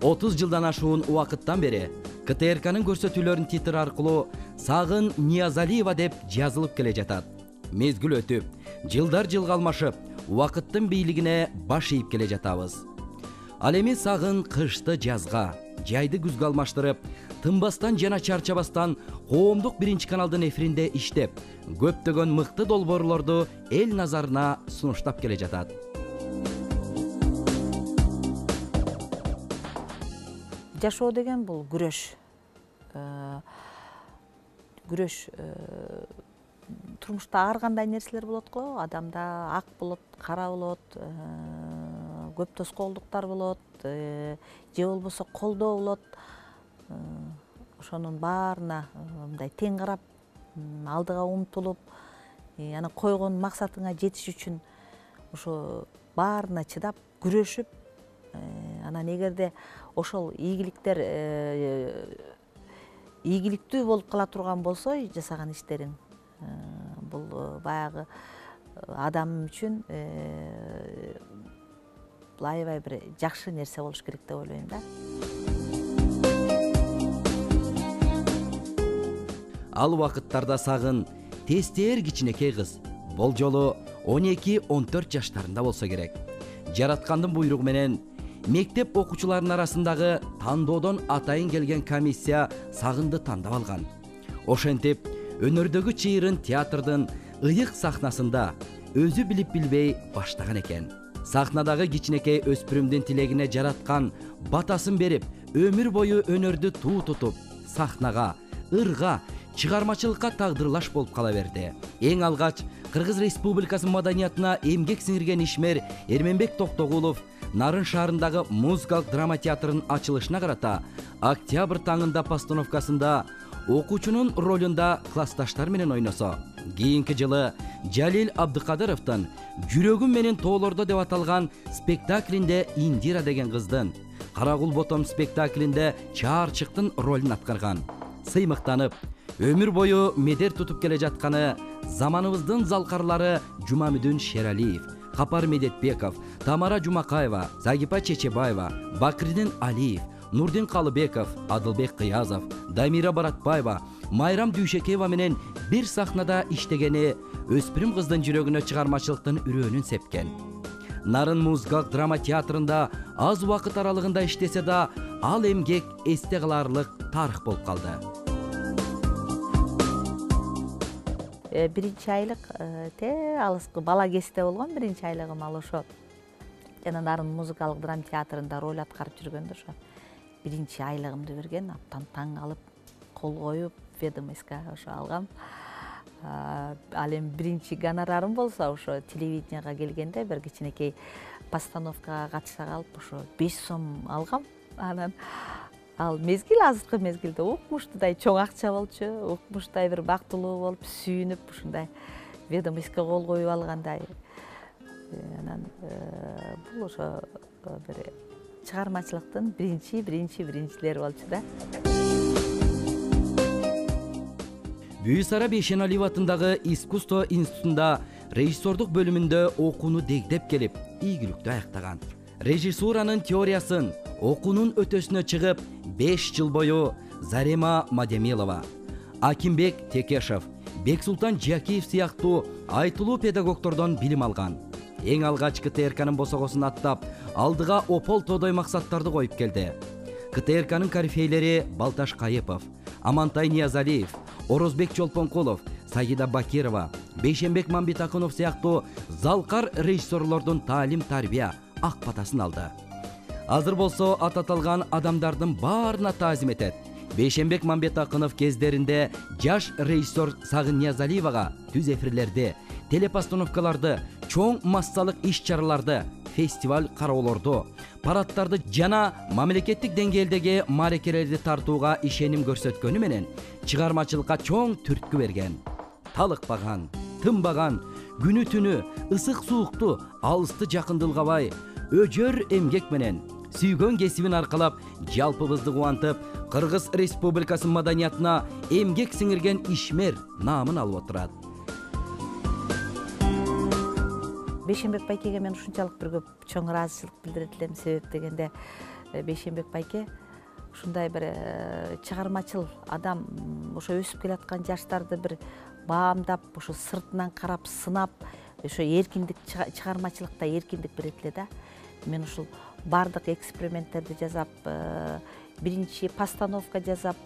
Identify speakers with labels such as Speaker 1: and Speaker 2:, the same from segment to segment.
Speaker 1: 30 жылдан ашуун убакыттан бери КТРКнын көрсөтүүлөрүн титр аркылуу Сагын Ниязалиева деп жазылып келе жатат. Мезгил өтүп, жылдар жылга алмашып, убакыттын бийлигине баш ийип келе жатабыз. Ал эми Сагын кышты жазга, жайды күзгө алмаштырып, тынбастан жана чарчабастан коомдук биринчи каналдын эфиринде иштеп, көптөгөн мыкты долбоорлорду эл назарына сунуштап келе жатат.
Speaker 2: Жашоо деген бул күрөш. Күрөш турмушта ар кандай нерселер болот го. Адамда ак болот, кара болот, көп тоскоолдуктар болот, же болбосо колдоо болот. Ошонун баарына мындай тең карап, алдыга умтулуп, анан койгон максатыңа жетиш үчүн ошо баарына чыдап, күрөшүп, анан эгерде ошол ийгиликтер ийгиликтүү болуп кала турган болсо, жасаган иштериң, бул баягы адам үчүн аябай бир жакшы нерсе болуш керек деп ойлойм да.
Speaker 1: Ал убакыттарда Сагын тестер кичинекей кыз, бул жолу 12-14 жаштарында болсо керек. Жараткандын буйругу менен мектеп окуучуларынын арасындагы тандоодон атайын келген комиссия Сагынды тандап алган. Ошентип, өнөрдөгү чыйырын театрдын ыйык сахнасында өзү билип билбей баштаган экен. Сахнадагы кичинекей өспүрүмдүн тилегине жараткан батасын берип, өмүр бою өнөрдү туу тутуп, сахнага, ырга, чыгармачылыкка тагдырлаш болуп кала берди. Эң алгач Кыргыз Республикасынын маданиятына эмгек сиңирген ишмер Эрменбек Токтогулов Нарын шаарындагы музыкалык драма театрынын ачылышына карата октябрь таңында постановкасында окуучунун ролунда классташтар менен ойносо, кийинки жылы Жалил Абдыкадыровдун Жүрөгүм менен тоолордо деп аталган спектаклинде Индира деген кыздын, Карагул ботом спектаклинде Чаарчыктын ролун аткарган. Сыймыктанып, өмүр бою медер тутуп келе жатканы заманыбыздын залкарлары Жумамүдүн Шералиев, Капар Медетбеков, Тамара Жумакаева, Загипа Чечебаева, Бакридин Алиев, Нурдин Калыбеков, Адылбек Кыязов, Дамира Баратбаева, Майрам Дүйшекеева менен бир сахнада иштегени өспүрүм кыздын жүрөгүнө чыгармачылыктын үрөөнүн сепкен. Нарын музыкалык драма театрында аз убакыт аралыгында иштесе да, ал эмгек эсте каларлык тарых болуп калды.
Speaker 2: Биринчи айлык алыскы бала кезде болгон биринчи айлыгым ал ошо жана Нарын музыкалык драма театрында роль аткарып жүргөндө ошо биринчи айлыгымды берген, аптан таң алып, кол коюп, ведомойска ошо алгам. Ал эми биринчи гонорарым болсо ошо телевиденияга келгенде бир кичинекей постановкага катыша калып ошо 5 сом алгам. Анан ал мезгил азыркы мезгилде укмуштуудай чоң акча болчу, укмуштуудай бир бактылуу болуп, сүйүнүп, ушундай ведомойска кол коюп алгандай. Анан бул ошо бир чыгармачылыктын биринчилери болчу да.
Speaker 1: Бүйүсара Бейшеналиев атындагы искусство институтунда режиссердук бөлүмүндө окууну дегдеп келип, ийгиликтүү аяктаган. Режиссуранын теориясын окуунун өтөсүнө чыгып, 5 жыл бою Зарема Мадемилова, Акимбек Текешев, Бексултан Жакиев сыяктуу айтылуу педагогтордон билим алган. Эң алгач КТРКнын босогосун аттап, алдыга опол тодой максаттарды коюп келди. КТРКнын корифейлери Балташ Кайыпов, Амантай Ниязалиев, Орозбек Чолпонкулов, Сагида Бакирова, Бейшенбек Мамбетакунов сыяктуу залкар режиссерлордун таалим-тарбия ак батасын алды. Азыр болсо ат аталган адамдардын баарына таазим этет. Бейшенбек Мамбетакунов кездеринде жаш режиссер Сагын Ниязалиевага түз эфирлерди, телепостановкаларды, чоң массалык иш-чараларды, фестиваль кароолорду, парадтарды жана мамлекеттик деңгээлдеги маарекелерди тартууга ишеним көрсөткөнү менен чыгармачылыкка чоң түрткү берген. Талыкпаган, тынбаган, күнү түнү, ысык суукту, алысты жакындылгабай, өжөр эмгек менен сүйгөн кесибин аркалап, жалпыбызды кубантып, Кыргыз Республикасынын маданиятына эмгек сиңирген ишмер наамын алып отурат.
Speaker 2: Бейшенбек байкеге мен ушунчалык бир көп чоң ыраазычылык билдирет элем. Себеп дегенде Бейшенбек байке ушундай бир чыгармачыл адам, ошо өсүп келаткан жаштарды бир баамдап, ошо сыртынан карап, сынап, ошо эркиндик, чыгармачылыкта эркиндик берет эле да. Мен ушул бардык эксперименттерди жасап, биринчи постановка жасап,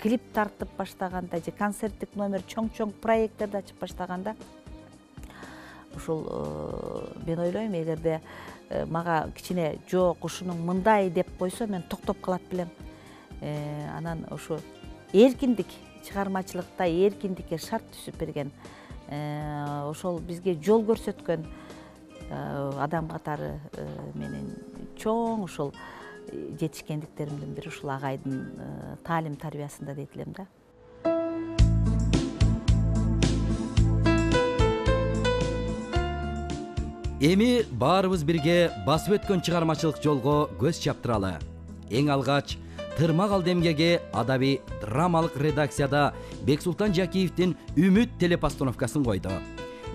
Speaker 2: клип тартып баштаганда же концерттик номер, чоң проекттерди ачып баштаганда ушул мен ойлойм, эгерде мага кичине жок ушунун мындай деп койсо мен токтоп калат белем. Анан ошо эркиндик, чыгармачылыкта эркиндикке шарт түзүп берген, ошол бизге жол көрсөткөн адам катары менин чоң ушул жетишкендиктеримдин бири ушул агайдын таалим тарбиясында дейт элем да.
Speaker 1: Эми баарыбыз бирге басып өткөн чыгармачылык жолго көз чаптыралы. Эң алгач Тырмак алды эмгеге адаби драмалык редакцияда Бексултан Жакиевдин Үмүт телепостановкасын койду.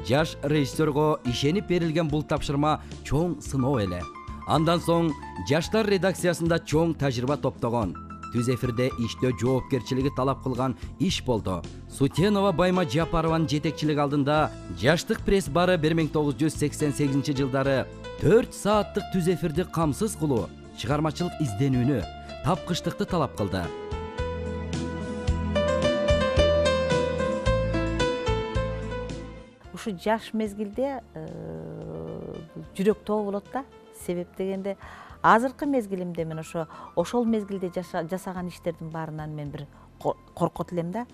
Speaker 1: Жаш режиссерго ишенип берилген бул тапшырма чоң сыноо эле. Андан соң жаштар редакциясында чоң тажрыйба топтогон, түз эфирде иштөө жоопкерчилиги талап кылган иш болду. Сутенова Байма Жапарованын жетекчилиги алдында жаштык пресс бары 1988 жылдары 4 сааттык түз эфирди камсыз кылуу, чыгармачылык изденүүнү, тапкычтыкты талап кылды.
Speaker 2: Ушу жаш мезгилде жүрөк тоо болот да. Себеп дегенде азыркы мезгилимде мен ошол мезгилде жасаган иштердин баарынан мен бир коркот элем да.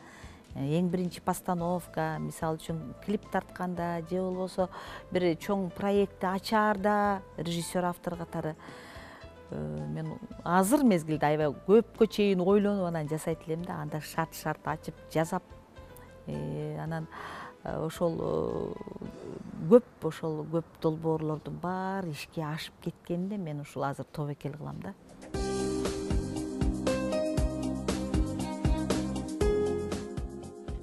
Speaker 2: Эң биринчи постановка, мисалы үчүн клип тартканда же болбосо бир чоң проектти ачаарда режиссер автор катары мен азыр мезгилде аябай көпкө чейин ойлонуп анан жасайт элем да. Анда шарт ачып жасап, анан ошол көп долбоорлордун баары ишке ашып кеткенде мен ушул азыр тобокел кылам да.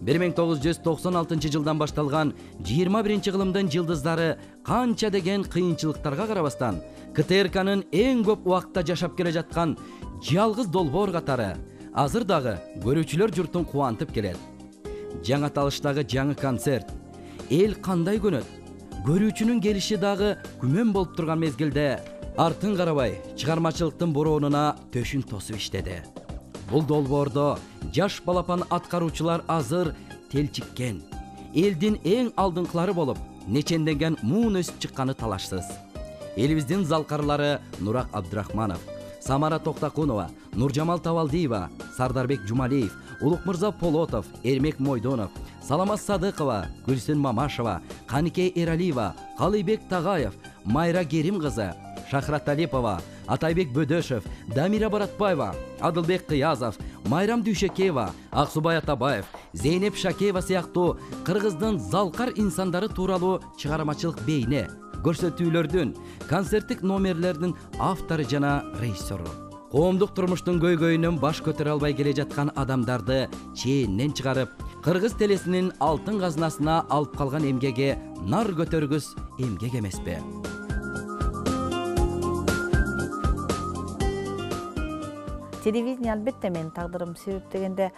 Speaker 1: Бир 1996 жылдан башталган 21 кылымдын жылдыздары канча деген кыйынчылыктарга карабастан КТРКнын эң көп убакытта жашап келе жаткан жалгыз долбоор катары азыр дагы көрүүчүлөр журтун кубантып келет. Жаңы аталыштагы жаңы концерт эл кандай көнөт, көрүүчүнүн келиши дагы күмөн болуп турган мезгилде артын карабай чыгармачылыктын бороонуна төшүн тосуп иштеди. Бул долбоордо жаш балапан аткаруучулар азыр телчиккен, элдин эң алдыңкылары болуп, неченденген муун өсүп чыкканы талашсыз. Элибиздин залкарлары Нурак Абдрахманов, Самара Токтакунова, Нуржамал Табалдиева, Сардарбек Жумалиев, Улукмырза Полотов, Эрмек Мойдонов, Саламат Садыкова, Гүлсүн Мамашева, Канике Эралиева, Калыйбек Тагаев, Майра Керим кызы, Шахрат Алипова, Атайбек Бөдөшев, Дамира Баратбаева, Адылбек Кыязов, Майрам Дүйшекеева, Аксубай Атабаев, Зейнеп Шакеева сыяктуу кыргыздын залкар инсандары тууралуу чыгармачылык бейне, көрсөтүүлөрдүн, концерттик номерлердин автору жана режиссеру. Коомдук турмуштун көйгөйүнөн баш көтөрө албай келе жаткан адамдарды чээннен чыгарып, кыргыз телесинин алтын казынасына алып калган эмгеге нар көтөргүс эмгек эмеспи?
Speaker 2: Телевидение албетте менин тагдырым. Себеп дегенде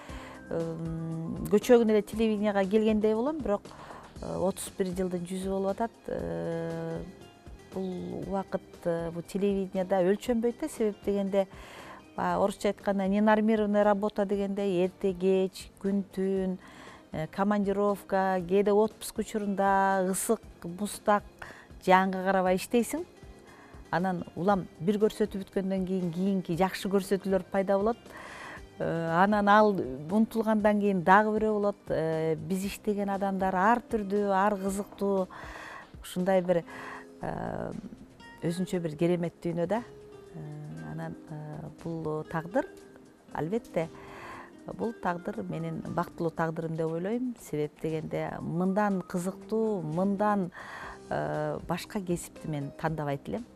Speaker 2: көчөгүн эле телевиденияга келгендей болом, бирок 31 жылдын жүзү болуп атат. Бул убакыт бул телевиденияда өлчөнбөйт да. Себеп дегенде орусча айтканда ненормированная работа дегенде эрте кеч, күн түн, командировка, кээде отпуск учурунда ысык, муздак, жаанга карабай иштейсиң. Анан улам бир көрсөтүү бүткөндөн кийинки жакшы көрсөтүүлөр пайда болот. Анан ал унутулгандан кийин дагы бирөө болот. Биз иштеген адамдар ар түрдүү, ар кызыктуу. Ушундай бир өзүнчө бир керемет дүйнө да. Анан бул тагдыр, албетте, бул тагдыр менин бактылуу тагдырым деп ойлойм. Себеп дегенде мындан кызыктуу, мындан башка кесипти мен тандабайт элем.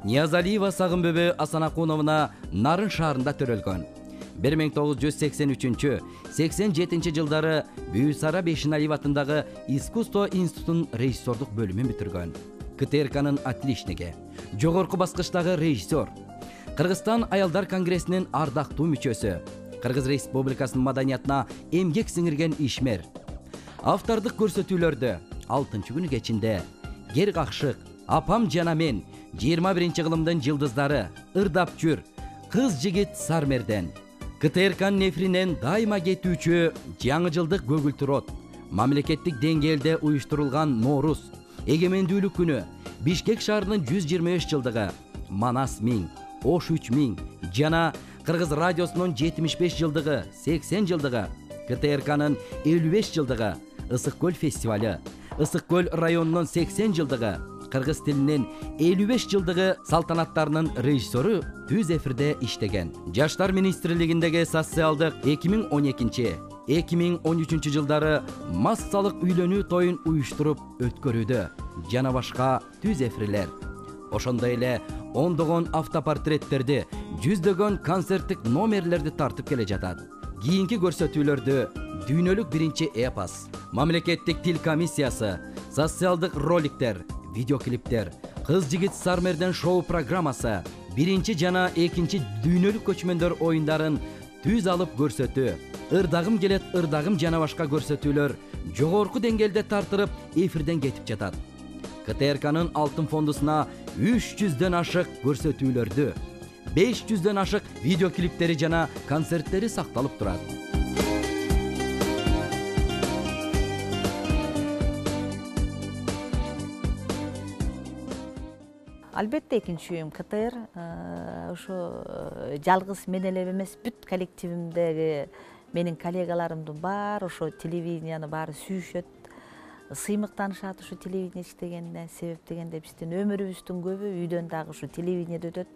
Speaker 1: Ниязалиева Сагынбөбө Асанакуновна Нарын шаарында төрөлгөн. 1983-87 жылдары Бүйүсара Бешиналиев атындагы искусство институтунун режиссердук бөлүмүн бүтүргөн. КТРКнын отличниги, жогорку баскычтагы режиссер, Кыргызстан аялдар конгрессинин ардактуу мүчөсү, Кыргыз Республикасынын маданиятына эмгек сиңирген ишмер. Автордук көрсөтүүлөрдө 6-күнү кечинде Гер какшык, Апам жана мен, 21-кылымдын жылдыздары, Ырдап жүр, Кыз жигит Сармерден, КТРКнын эфиринен дайыма кетүүчү жаңы жылдык көгүлтүр от, мамлекеттик деңгээлде уюштурулган Нооруз, Эгемендүүлүк күнү, Бишкек шаарынын 123 жылдыгы, Манас 1000, Ош 3000 жана Кыргыз радиосунун 75 жылдыгы, 80 жылдыгы, КТРКнын 55 жылдыгы, Ысык көл фестивалю, Ысык көл районунун 80 жылдыгы, Кыргыз тилинин 55 жылдыгы салтанаттарынын режиссеру түз эфирде иштеген. Жаштар министрлигиндеги социалдык 2012-2013 жылдары массалык үйлөнүү тоюн уюштуруп өткөрүүдө жана башка түз эфирлер. Ошондой эле ондогон автопортреттерди, жүздөгөн концерттик номерлерди тартып келе жатат. Кийинки көрсөтүүлөрдө дүйнөлүк биринчи эпос, мамлекеттик тил комиссиясы, социалдык роликтер, видеоклиптер, Кыз жигит Сармерден шоу программасы, биринчи жана экинчи дүйнөлүк көчмөндөр оюндарын түз алып көрсөтүү, Ырдагым келет, ырдагым жана башка көрсөтүүлөр жогорку деңгээлде тартырып эфирден кетип жатат. КТРКнын алтын фондусуна 300дөн ашык көрсөтүүлөрдү, 500дөн ашык видеоклиптери жана концерттери сакталып турат.
Speaker 2: Албетте экинчи үйүм КТР, ошо жалгыз мен эле эмес, бүт коллективимдеги менин коллегаларымдын баары ошо телевиденияны баары сүйүшөт, сыймыктанышат ушу телевидение иштегенине. Себеп дегенде биздин өмүрүбүздүн көбү үйдөн дагы ушу телевидениеде өтөт.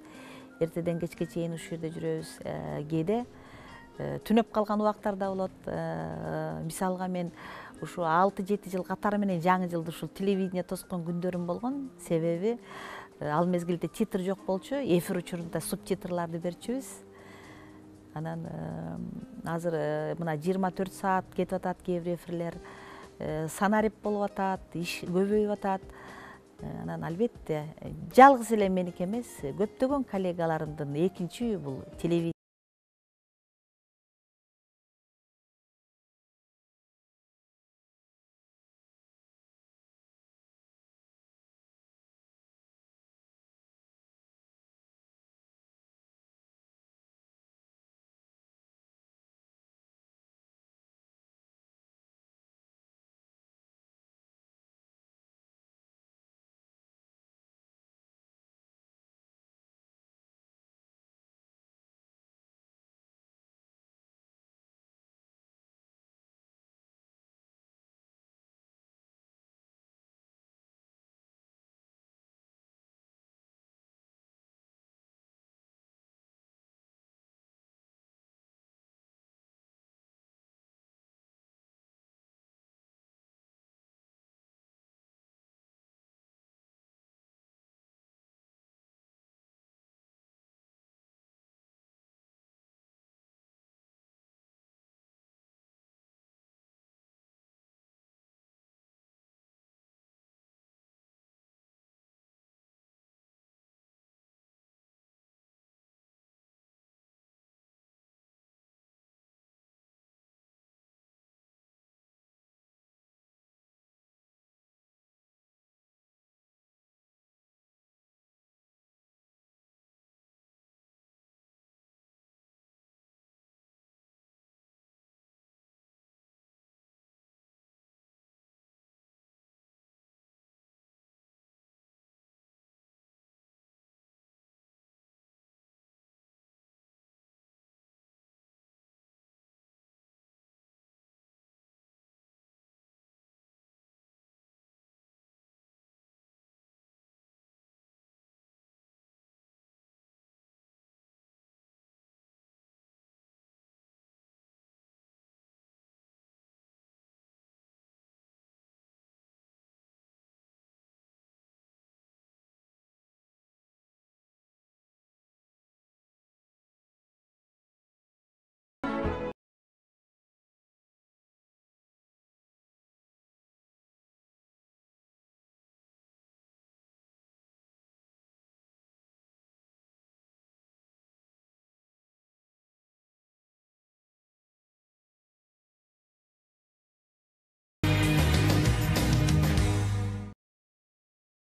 Speaker 2: Эртеден кечке чейин ушул жерде жүрөбүз. Кээде түнөп калган убактар да болот. Мисалга мен ушу 6-7 жыл катары менен жаңы жылды ушул телевидение тоскон күндөрүм болгон. Себеби ал мезгилде титр жок болчу, эфир учурунда субтитрларды берчүбүз. Анан азыр мына 24 саат кетип атат кээ бир эфирлер, санарип болуп атат, иш көбөйүп атат. Анан албетте жалгыз эле меники эмес, көптөгөн коллегаларымдын экинчи үйү бул телевидение.